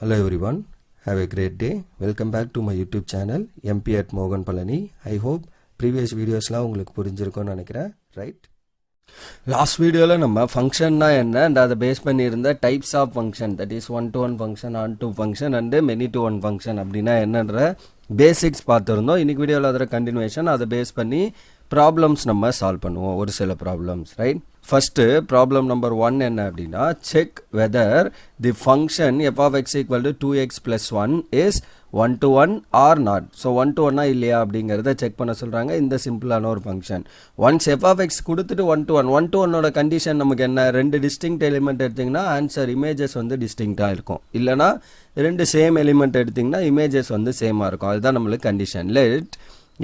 Hello everyone, have a great day. Welcome back to my YouTube channel MP at Mogan Palani. I hope previous videosலாம் உங்களுக்கு புரிஞ்சிருக்கும்னு நினைக்கிறேன், right? Last வீடியோவில் நம்ம ஃபங்க்ஷன்னா என்ன அண்ட் அதை பேஸ் பண்ணியிருந்த types of function, that is one to one function, onto function and many to one function அப்படின்னா என்னன்ற பேசிக்ஸ் பார்த்துருந்தோம். இன்றைக்கி வீடியோவில் அதோட கண்டினியூஷன், அதை பேஸ் பண்ணி ப்ராப்ளம்ஸ் நம்ம சால்வ் பண்ணுவோம், ஒரு சில problems, right? First problem number 1 என்ன அப்படின்னா, check whether the function f of x equal to 2x plus 1 is 1 to 1 or not. So 1 to 1 இல்லையா அப்படிங்கிறத செக் பண்ண சொல்கிறாங்க. இந்த சிம்பிளான ஒரு function once f of x கொடுத்துட்டு 1 to 1 1 to 1ஓட கண்டிஷன் நமக்கு என்ன, ரெண்டு டிஸ்டிங்க்ட் எலிமெண்ட் எடுத்திங்கன்னா ஆன்சர் இமேஜஸ் வந்து டிஸ்டிங்க்டாக இருக்கும், இல்லைனா ரெண்டு சேம் எலிமெண்ட் எடுத்திங்கன்னா இமேஜஸ் வந்து சேமாக இருக்கும். அதுதான் நம்மளுக்கு condition. Let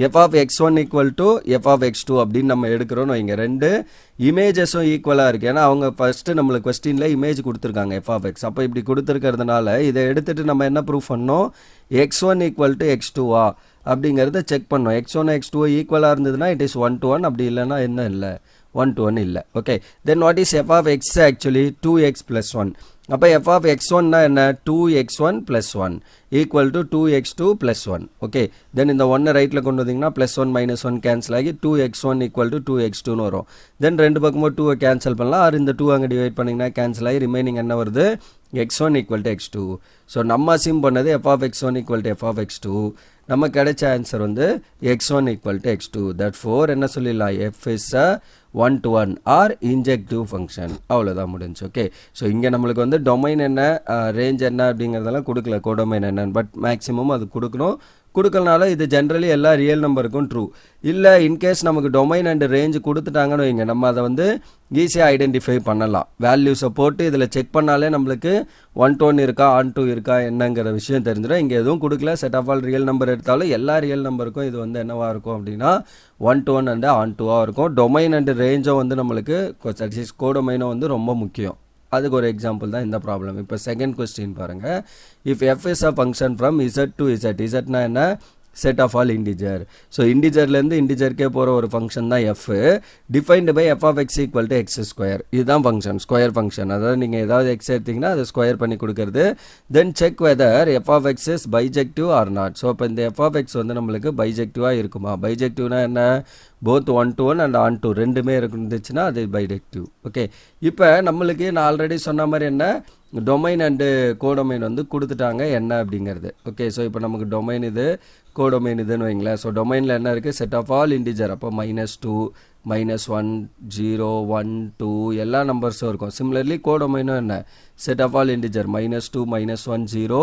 f of x1 equal to f of x2 அப்படின்னு நம்ம எடுக்கிறோன்னு வைங்க. ரெண்டு இமேஜஸும் ஈக்குவலாக இருக்குது. ஏன்னா அவங்க ஃபஸ்ட்டு நம்மளுக்கு கொஸ்டினில் இமேஜ் கொடுத்துருக்காங்க f of x. அப்போ இப்படி கொடுத்துருக்கிறதுனால இதை எடுத்துகிட்டு நம்ம என்ன ப்ரூஃப் பண்ணோம், x1 equal to x2வா அப்படிங்கிறத செக் பண்ணோம். x1 x2 ஈக்குவலாக இருந்ததுன்னா இட் இஸ் 1 to 1, அப்படி இல்லைன்னா என்ன இல்லை, 1 to 1 இல்லை. Okay, then what is f of x actually 2x plus 1. அப்போ f of x1 என்ன, 2x1 plus 1 equal to 2x2 plus 1. Okay, தென் இந்த 1 ரைட்டில் கொண்டு வந்தீங்கன்னா ப்ளஸ் 1 மைனஸ் 1 கேன்சல் ஆகி 2x1 equal to 2x2ன்னு வரும். தென் ரெண்டு பக்கமும் 2 கேன்சல் பண்ணலாம், ஆர் இந்த 2 அங்கே டிவைட் பண்ணிங்கன்னா கேன்சல் ஆகி ரிமைனிங் என்ன வருது, x1 equal to x2. So நம்ம அசியூம் பண்ணது f of x1 equal to f of x2. நம்ம கிடைச்ச ஆன்சர் வந்து x1 equal to x2. therefore என்ன சொல்லிடலாம், f is a 1 to 1 or injective function. அவ்வளோதான் முடிஞ்சு. ஓகே, ஸோ இங்கே நம்மளுக்கு வந்து டொமைன் என்ன, ரேஞ்ச் என்ன அப்படிங்கிறதெல்லாம் கொடுக்கல, கோடொமைன் என்னன்னு, பட் மேக்ஸிமம் அது கொடுக்கணும். கொடுக்கலனால இது ஜென்ரலி எல்லா ரியல் நம்பருக்கும் ட்ரூ. இல்லை இன்கேஸ் நமக்கு டொமைன் அண்ட் ரேஞ்ச் கொடுத்துட்டாங்கன்னு வைங்க, நம்ம அதை வந்து ஈஸியாக ஐடென்டிஃபை பண்ணலாம். வேல்யூஸை போட்டு இதில் செக் பண்ணாலே நம்மளுக்கு 1 to 1 இருக்கா, ஆன் 2 இருக்கா என்னங்கிற விஷயம் தெரிஞ்சிடும். இங்கே எதுவும் கொடுக்கல, set of all real number எடுத்தாலும் எல்லா ரியல் நம்பருக்கும் இது வந்து என்னவாக இருக்கும் அப்படின்னா 1 to 1 அண்ட் ஆன் 2ஆக இருக்கும். டொமைன் அண்ட் ரேஞ்சும் வந்து நம்மளுக்கு கோடொமைனும் வந்து ரொம்ப முக்கியம். அதுக்கு ஒரு எக்ஸாம்பிள் தான் இந்த ப்ராப்ளம். இப்போ செகண்ட் கொஸ்டின் பாருங்கள். If F is a function from Z to Z, இசட்னா என்ன, set of all integer. So இன்டிஜர்லேருந்து இன்டிஜருக்கே போகிற ஒரு ஃபங்க்ஷன் தான் F, defined by F of X equal to X square. இதுதான் ஃபங்க்ஷன், ஸ்கொயர் ஃபங்க்ஷன். அதாவது நீங்கள் ஏதாவது எக்ஸ் எடுத்திங்கன்னா அதை ஸ்கொயர் பண்ணி கொடுக்குறது. Then check whether F of X is bijective or not. So இப்போ இந்த எஃப் ஆஃப் எக்ஸ் வந்து நம்மளுக்கு பைஜெக்டிவாக இருக்குமா, பைஜெக்டிவ்னா என்ன, போத் 1 to 1 அண்ட் ஆன் 2 ரெண்டுமே இருந்துச்சுன்னா அது பைஜெக்டிவ். ஓகே, இப்போ நம்மளுக்கு நான் ஆல்ரெடி சொன்ன மாதிரி என்ன, டொமைன் அண்டு கோடொமைன் வந்து கொடுத்துட்டாங்க என்ன அப்படிங்கிறது. ஓகே, ஸோ இப்போ நமக்கு டொமைன் இது, கோடொமைன் இதுன்னு வைங்களேன். ஸோ டொமைனில் என்ன இருக்குது, செட் ஆஃப் ஆல் இன்டிஜர். அப்போ -2 -1 0 1 2 எல்லா நம்பர்ஸும் இருக்கும். சிமிலர்லி கோடொமைனும் என்ன, set of all integer -2 -1 0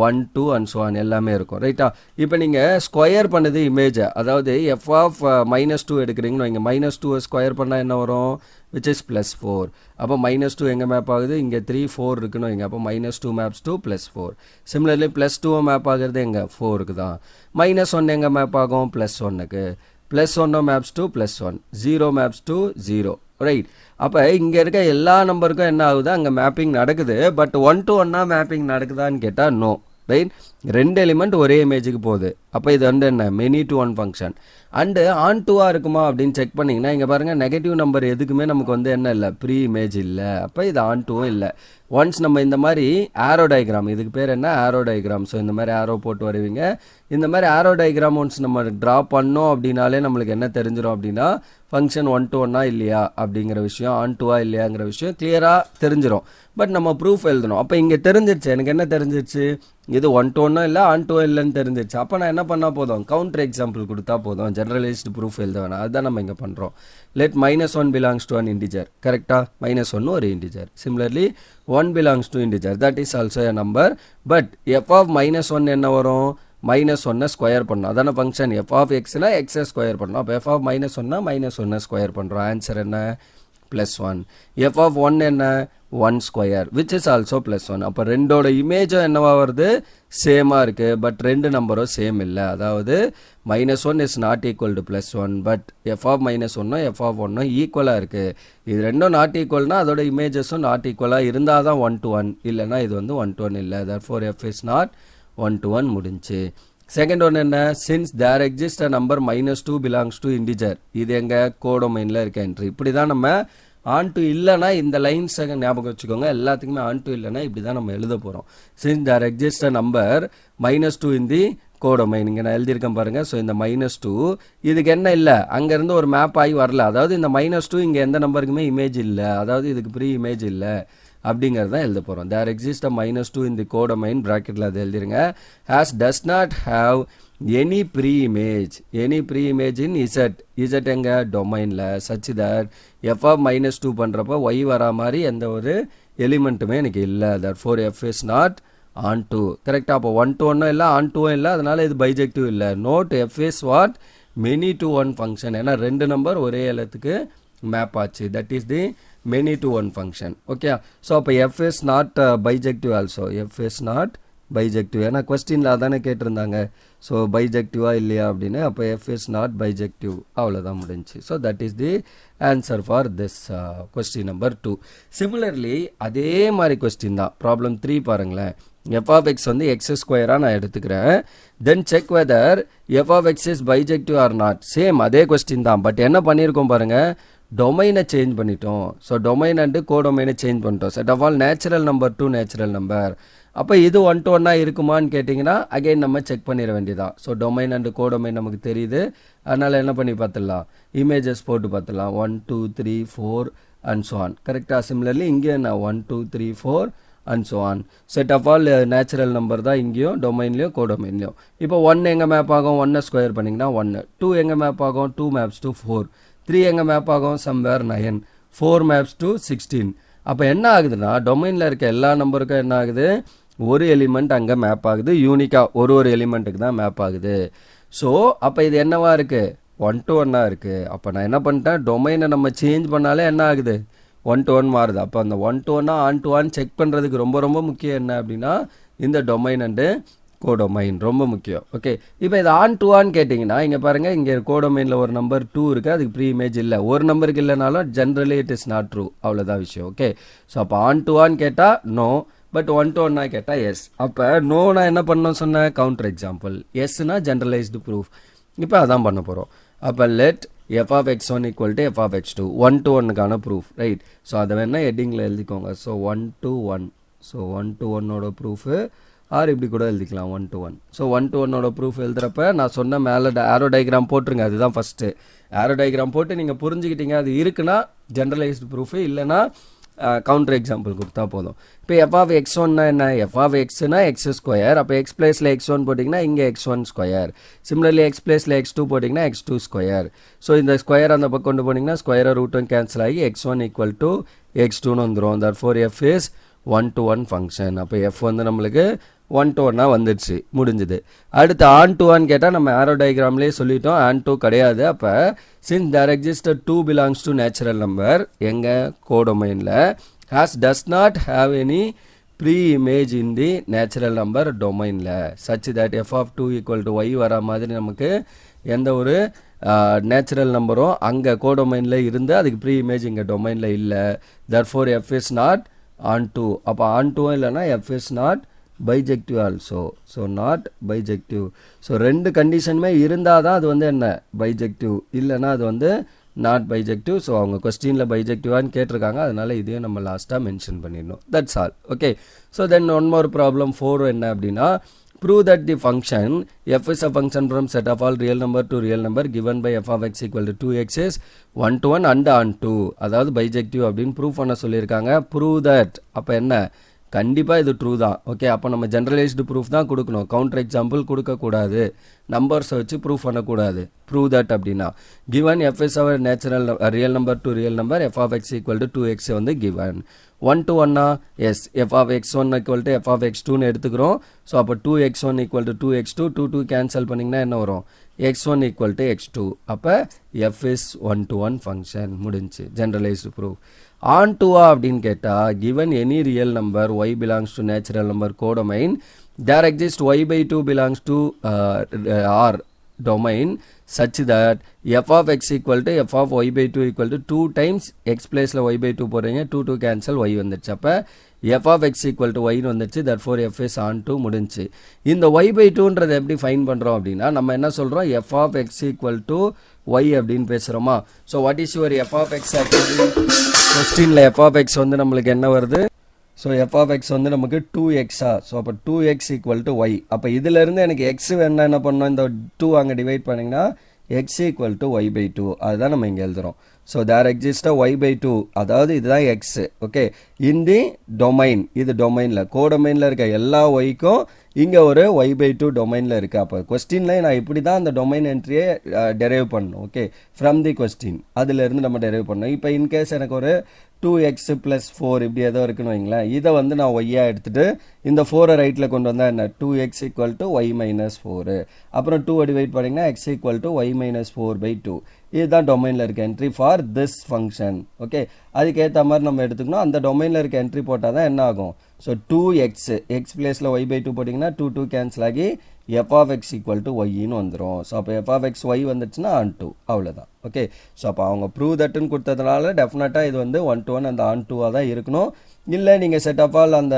1 2 and so on எல்லாமே இருக்கும், ரைட்டா? இப்போ நீங்கள் ஸ்கொயர் பண்ணது இமேஜை, அதாவது எஃப் ஆஃப் -2 எடுக்கிறீங்கன்னு வைங்க, -2 ஸ்கொயர் பண்ணால் என்ன வரும், விச் இஸ் +4. அப்போ -2 எங்கே மேப் ஆகுது, இங்கே 3 4 இருக்குன்னு வைங்க. அப்போ -2 மேப்ஸ் to +4. சிமிலர்லி +2 மேப் ஆகுறது எங்கே, 4க்கு தான். -1 எங்கே மேப் ஆகும், +1க்கு. +1 maps to +1, 0 maps to 0, right? அப்போ இங்கே இருக்க எல்லா நம்பருக்கும் என்ன ஆகுது, அங்கே மேப்பிங் நடக்குது. பட் 1 to 1 மேப்பிங் நடக்குதான்னு கேட்டால் நோ, ரைட்? ரெண்டு எலிமெண்ட் ஒரே இமேஜுக்கு போகுது. அப்போ இது வந்து என்ன, many to one function. And ஆன் 2ஆக இருக்குமா அப்படின்னு செக் பண்ணிங்கன்னா இங்கே பாருங்கள், நெகட்டிவ் நம்பர் எதுக்குமே நமக்கு வந்து என்ன இல்லை, ப்ரீ இமேஜ் இல்லை. அப்போ இது ஆன் 2வும் இல்லை. ஒன்ஸ் நம்ம இந்த மாதிரி ஆரோ டயக்ராம், இதுக்கு பேர் என்ன, ஆரோ டயக்ராம். ஸோ இந்த மாதிரி ஆரோ போட்டு வருவீங்க. இந்த மாதிரி ஆரோ டயக்ராம் ஒன்ஸ் நம்ம ட்ரா பண்ணோம் அப்படின்னாலே நம்மளுக்கு என்ன தெரிஞ்சிடும் அப்படின்னா, ஃபங்க்ஷன் 1 to 1 இல்லையா அப்படிங்கிற விஷயம், ஆன் 2ஆ இல்லையாங்கிற விஷயம் கிளியராக தெரிஞ்சிடும். பட் நம்ம ப்ரூஃப் எழுதணும். அப்போ இங்கே தெரிஞ்சிருச்சு, எனக்கு என்ன தெரிஞ்சிருச்சு, இது 1 to 1 இல்லை, ஆன் 2 இல்லைன்னு தெரிஞ்சிருச்சு. அப்போ நான் என்ன பண்ணால் போதும், கவுண்டர் எக்ஸாம்பிள் கொடுத்தா போதும், ஜெனரலைஸ்டு ப்ரூஃப் எழுத வேணாம். அதுதான் நம்ம இங்கே பண்ணுறோம். Let -1 belongs to an integer, கரெக்டாக? -1 ஒரு integer. Similarly 1 belongs to integer, that is also a number. But f of -1 என்ன வரும், -1 ஸ்கொயர் பண்ணணும். அதான ஃபங்க்ஷன் எஃப் ஆஃப் எக்ஸ்னா எக்ஸை ஸ்கொயர் பண்ணணும். அப்போ எஃப் ஆஃப் -1 ஸ்கொயர் பண்ணுறோம். ஆன்சர் என்ன, +1. எஃப் ஆஃப் 1 என்ன, 1 ஸ்கொயர், விச் இஸ் ஆல்சோ +1. அப்போ ரெண்டோட இமேஜும் என்னவா வருது, சேமாக இருக்குது. பட் ரெண்டு நம்பரும் சேம் இல்லை. அதாவது -1 is not equal to +1, but f of -1 f of 1 ஈக்குவலாக இருக்குது. இது ரெண்டும் நாட் ஈக்குவல்னால் அதோட இமேஜஸும் நாட் ஈக்குவலாக இருந்தால் தான் 1 to 1, இல்லைனா இது வந்து 1 to 1 இல்லை. therefore f is not 1 to 1 முடிஞ்சு. செகண்ட் ஒன் என்ன, since there exist a number -2 belongs to integer. இது எங்கள் கோடொமைனில் இருக்க என்ட்ரி. இப்படி தான் நம்ம ஆன் டு இல்லைனா இந்த லைன்ஸை ஞாபகம் வச்சுக்கோங்க. எல்லாத்துக்குமே ஆன் டு இல்லைனா இப்படி தான் நம்ம எழுத போகிறோம். Since there exist number -2 in the codomain. இங்கே நான் எழுதியிருக்கேன் பாருங்கள். ஸோ இந்த -2 இதுக்கு என்ன இல்லை, அங்கேருந்து ஒரு மேப் ஆகி வரல. அதாவது இந்த -2 இங்கே எந்த நம்பருக்குமே இமேஜ் இல்லை, அதாவது இதுக்கு ப்ரீ இமேஜ் இல்லை அப்படிங்கிறது தான் எழுத போகிறோம். தேர் எக்ஸிஸ்ட் -2 இன் தி கோடொமைன் ப்ராக்கெட்டில் அது எழுதிருங்க. Has does not have any pre image in Z எங்க டொமைனில் சச் தட் எஃப் ஆஃப் -2 பண்ணுறப்போ ஒய் வரா மாதிரி எந்த ஒரு எலிமெண்ட்டுமே எனக்கு இல்லை. Therefore f is not onto. கரெக்டாக? அப்போ 1 to 1 இல்லை, ஆன் டூவும் இல்லை, அதனால் இது பைஜெக்டிவ் இல்லை. Note F is what many to one function. ஏன்னா 2 நம்பர் ஒரே எழுத்துக்கு மேப் ஆச்சு. That is the many to one function. Okay. So அப்போ F is not bijective also. F is not bijective. ஏன்னா கொஸ்டினில் அதானே கேட்டிருந்தாங்க. ஸோ பைஜெக்டிவா இல்லையா அப்படின்னு. அப்போ எஃப் இஸ் நாட் பைஜெக்டிவ். அவ்வளோதான் முடிஞ்சு. So that is the answer for this question number 2. Similarly அதே மாதிரி கொஸ்டின் தான் ப்ராப்ளம் 3 பாருங்களேன். எஃப் ஆஃப் எக்ஸ் வந்து x² நான் எடுத்துக்கிறேன். Then check whether F of X is bijective or not. Same அதே கொஸ்டின் தான். பட் என்ன பண்ணியிருக்கோம் பாருங்கள், டொமைனை சேஞ்ச் பண்ணிட்டோம். ஸோ டொமைன் அண்டு கோடொமைனை சேஞ்ச் பண்ணிட்டோம். Set of all natural number to natural number. அப்போ இது 1 to 1 இருக்குமான்னு கேட்டிங்கன்னா அகைன் நம்ம செக் பண்ணிட வேண்டியதான். ஸோ டொமைன் அண்டு கோடொமைன் நமக்கு தெரியுது. அதனால் என்ன பண்ணி பார்த்துடலாம், இமேஜஸ் போட்டு பார்த்துடலாம். 1 2 3 4 அண்ட் ஸோ ஆன். கரெக்டாக? சிமிலர்லி இங்கே நான் 1 2 3 4 and so on. Set of all natural number தான் இங்கேயும் டொமைன்லையும் கோடொமைன்லையும். இப்போ 1 எங்கே மேப் ஆகும், 1 ஸ்கொயர் பண்ணிங்கன்னா 1. 2 எங்கே மேப் ஆகும், 2 மேப்ஸ் டு 4. 3 எங்கே மேப் ஆகும், சம்வேர் 9. 4 maps to 16. அப்போ என்ன ஆகுதுன்னா டொமைனில் இருக்க எல்லா நம்பருக்கும் என்ன ஆகுது, ஒரு எலிமெண்ட் அங்கே மேப் ஆகுது. யூனிக்காக ஒரு எலிமெண்ட்டுக்கு தான் மேப் ஆகுது. ஸோ அப்போ இது என்னவா இருக்குது, 1 to 1 இருக்குது. அப்போ நான் என்ன பண்ணிட்டேன், டொமைனை நம்ம சேஞ்ச் பண்ணாலே என்ன ஆகுது, 1 to 1 மாறுது. அப்போ அந்த 1 to 1 on to on check பண்ணுறதுக்கு ரொம்ப ரொம்ப முக்கியம் என்ன அப்படின்னா இந்த டொமைன் அண்டு கோடொமைன் ரொம்ப முக்கியம். ஓகே. இப்போ இது ஆன் டு ஆன் கேட்டிங்கன்னா இங்கே பாருங்கள், இங்கே கோடொமைனில் ஒரு நம்பர் 2 இருக்குது, அதுக்கு ப்ரீ இமேஜ் இல்லை. ஒரு நம்பருக்கு இல்லைனாலும் generally it is not true. அவ்வளோதான் விஷயம். ஓகே. ஸோ அப்போ ஆன் டு ஆன் கேட்டால் நோ, பட் 1 to 1 கேட்டால் எஸ். அப்போ நோனா என்ன பண்ணணும் சொன்னேன், கவுண்டர் எக்ஸாம்பிள். எஸ்னா ஜென்ரலைஸ்டு ப்ரூஃப். இப்போ அதான் பண்ண போகிறோம். அப்போ let F of x1 equal to F of x2 1 to 1க்கான ப்ரூஃப். ரைட். ஸோ அதை வேணால் ஹெட்டிங்கில் எழுதிக்கோங்க. So 1 to 1. ஸோ 1 to 1ஓட ப்ரூஃபு ஆர் இப்படி கூட எழுதிக்கலாம் 1 to 1. ஸோ 1 to 1ஓட ப்ரூஃப் எழுதுறப்ப நான் சொன்ன மேலே ஆரோ டயக்ராம் போட்டுருங்க. அதுதான் ஃபஸ்ட்டு. ஆரோ டயக்ராம் போட்டு நீங்கள் புரிஞ்சுக்கிட்டீங்க அது இருக்குன்னா ஜென்ரலைஸ்டு ப்ரூஃபு, இல்லைனா கவுண்டர் எக்ஸாம்பிள் கொடுத்தா போதும். இப்போ எஃப் ஆஃப் x1னா என்ன, எஃப் ஆஃப் எக்ஸ்னா x². அப்போ எக்ஸ் பிளேஸில் x1 போட்டிங்கன்னா இங்கே x1². சிமிலர்லி எக்ஸ் பிளேஸில் x2 போட்டிங்கன்னா x2². ஸோ இந்த ஸ்கொயர் அந்த பக்கம் கொண்டு போனீங்கன்னா ஸ்கொயரை ரூட்டும் கேன்சல் ஆகி x1 ஈக்குவல் டு x2ன்னு வந்துடும். Therefore f is 1 to 1 function. அப்போ எஃப் வந்து நம்மளுக்கு 1 to 1 வந்துடுச்சு, முடிஞ்சுது. அடுத்து ஆன் டு ஆன் கேட்டால் நம்ம ஆரோ டயக்ராம்லேயே சொல்லிட்டோம், ஆன் டூ கிடையாது. அப்போ since there exist 2 belongs to natural number எங்கள் கோடொமைனில் has does not have any pre image in the natural number டொமைனில் such that F of 2 equal to Y வர மாதிரி நமக்கு எந்த ஒரு நேச்சுரல் நம்பரும் அங்கே கோடொமைனில் இருந்து அதுக்கு ப்ரீ இமேஜ் இங்கே டொமைனில் இல்லை. Therefore f is not onto. அப்போ ஆன் டூவும் இல்லைனா f is not bijective also. So not bijective. So 2 கண்டிஷனுமே இருந்தால் தான் அது வந்து என்ன பைஜெக்டிவ், இல்லைனா அது வந்து நாட் பைஜெக்டிவ். ஸோ அவங்க கொஸ்டினில் பைஜெக்டிவான்னு கேட்டிருக்காங்க, அதனால் இதையும் நம்ம லாஸ்ட்டாக மென்ஷன் பண்ணிடணும். That's all. Okay. So then one more problem 4 என்ன அப்படின்னா, prove that the function f is a function from set of all real number to real number given by f of x equal to 2x is 1 to 1 and on 2. அதாவது bijective அப்படின்னு prove பண்ண சொல்லியிருக்காங்க. prove that அப்போ என்ன, கண்டிப்பாக இது true தான். Okay. அப்போ நம்ம ஜென்ரலைஸ்டு ப்ரூஃப் தான் கொடுக்கணும், கவுண்டர் எக்ஸாம்பிள் கொடுக்கக்கூடாது, நம்பர்ஸை வச்சு ப்ரூஃப் பண்ணக்கூடாது. ப்ரூவ் தட் அப்படின்னா given F is our natural real number to real number F of X equal to 2x வந்து given. 1 to 1 as F of x1 equal to F of x2ன்னு எடுத்துக்கிறோம். So அப்போ 2x1 equal to 2x2 2 cancel பண்ணிங்கன்னா என்ன வரும், x1 equal to x2. அப்போ F is 1 to 1 function, முடிஞ்சு generalised proof. ஆன் டூவா அப்படின்னு கேட்டால் given any real number y belongs to natural number codomain there exist y by 2 belongs to R domain such that f of x equal to f of y by 2 equal to 2 times x place y by 2 போடுறீங்க, 2 cancel y வந்துடுச்சு. அப்போ f of x equal to y வந்துடுச்சு. therefore f is on 2 முடிஞ்சு. இந்த y by 2ன்றது எப்படி fine பண்ணுறோம் அப்படின்னா நம்ம என்ன சொல்கிறோம், f of x equal to y அப்படின்னு பேசுகிறோமா. So what is your f of x actually? கொஸ்டினில் எஃப் ஆஃப் எக்ஸ் வந்து நம்மளுக்கு என்ன வருது? ஸோ எஃப் ஆஃப் எக்ஸ் வந்து நமக்கு 2xஆ. ஸோ அப்போ 2x ஈக்குவல் டு ஒய். அப்போ இதிலேருந்து எனக்கு எக்ஸ் வேணா என்ன பண்ணோம், இந்த 2 அங்கே டிவைட் பண்ணிங்கன்னா x equal to y by 2. அதுதான் நம்ம இங்கே எழுதுகிறோம். So there exist y by 2, அதாவது இதுதான் x. Okay, in the domain, இது டொமைனில் கோடொமைனில் இருக்க எல்லா ஒய்க்கும் இங்கே ஒரு ஒய் பை 2 டொமைனில் இருக்குது. அப்போ கொஸ்டினில் நான் இப்படி தான் அந்த டொமைன் என்ட்ரியை டெரைவ் பண்ணணும். ஓகே, ஃப்ரம் தி கொஸ்டின் அதிலேருந்து நம்ம டெரைவ் பண்ணணும். இப்போ இன்கேஸ் எனக்கு ஒரு 2x + 4 இப்படி ஏதோ இருக்குன்னு வைங்களேன், இதை வந்து நான் ஒய்யாக எடுத்துகிட்டு இந்த 4 ரைட்டில் கொண்டு வந்தால் என்ன, 2x = y - 4. அப்புறம் 2 டிவைட் பண்ணிங்கன்னா x = y - 4 by 2. இதுதான் டொமைனில் இருக்க entry for this function. Okay, அதுக்கேற்ற மாதிரி நம்ம எடுத்துக்கணும். அந்த டொமைனில் இருக்க என்ட்ரி போட்டால் தான் என்ன ஆகும்? ஸோ 2x எக்ஸ் பிளேஸில் y பை 2 போட்டிங்கன்னா 2 கேன்சல் ஆகி f of x = yன்னு வந்துடும். ஸோ அப்போ f of x y வந்துச்சுன்னா on 2, அவ்வளோதான். ஓகே, ஸோ அப்போ அவங்க ப்ரூவ் தட்டுன்னு கொடுத்ததுனால டெஃபினட்டாக இது வந்து 1-to-1 அந்த on 2ஆக தான் இருக்கணும். இல்லை நீங்கள் செட் ஆஃப் ஆல் அந்த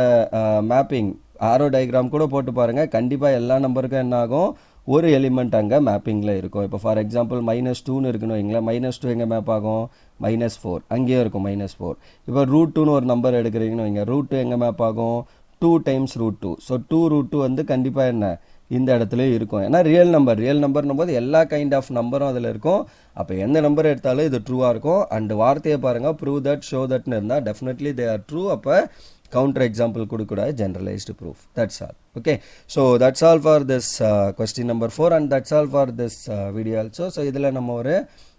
மேப்பிங் ஆரோ டயக்ராம் கூட போட்டு பாருங்கள், கண்டிப்பாக எல்லா நம்பருக்கும் என்ன ஆகும், ஒரு எலிமெண்ட் அங்கே மேப்பிங்கில் இருக்கும். இப்போ ஃபார் எக்ஸாம்பிள் -2ன்னு இருக்குன்னு வைங்களேன், -2 எங்கே மேப் ஆகும், -4 அங்கேயும் இருக்கும் -4. இப்போ √2ன்னு ஒரு நம்பர் எடுக்கிறீங்கன்னு வைங்க, √2 எங்கே மேப் ஆகும், 2 × √2. ஸோ 2√2 வந்து கண்டிப்பாக என்ன இந்த இடத்துல இருக்கும். ஏன்னா ரியல் நம்பர்னும் போது எல்லா கைண்ட் ஆஃப் நம்பரும் அதில் இருக்கும். அப்போ எந்த நம்பர் எடுத்தாலும் இது ட்ரூவாக இருக்கும். அண்ட் வார்த்தையை பாருங்கள், ப்ரூவ் தட், ஷோ தட்னு இருந்தால் டெஃபினெட்லி தே ஆர் ட்ரூ. அப்போ counter example கொடுக்கூடாது, generalized proof. That's all. Okay, so that's all for this question number 4, and that's all for this video also. So இதில் நம்ம ஒரு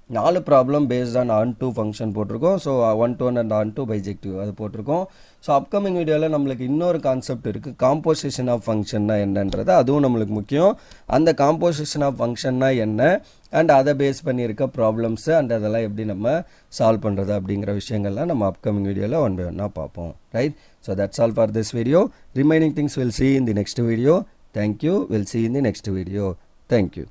4 problem based on on2 function போட்டிருக்கோம். So 1-to-1 and on2 bijective அது போட்டிருக்கோம். So upcoming வீடியோவில் நம்மளுக்கு இன்னொரு concept இருக்குது, காம்போசிஷன் ஆஃப் ஃபங்க்ஷன்னா என்னன்றது, அதுவும் நம்மளுக்கு முக்கியம். அந்த காம்போசிஷன் ஆஃப் ஃபங்க்ஷன்னா என்ன அண்ட் அதை பேஸ் பண்ணியிருக்க ப்ராப்ளம்ஸு அண்ட் அதெல்லாம் எப்படி நம்ம சால்வ் பண்ணுறது அப்படிங்கிற விஷயங்கள்லாம் நம்ம அப்கமிங் வீடியோவில் 1 by 1 பார்ப்போம். Right, so that's all for this video. Remaining things will see in the next video. Thank you. We'll see in the next video. Thank you.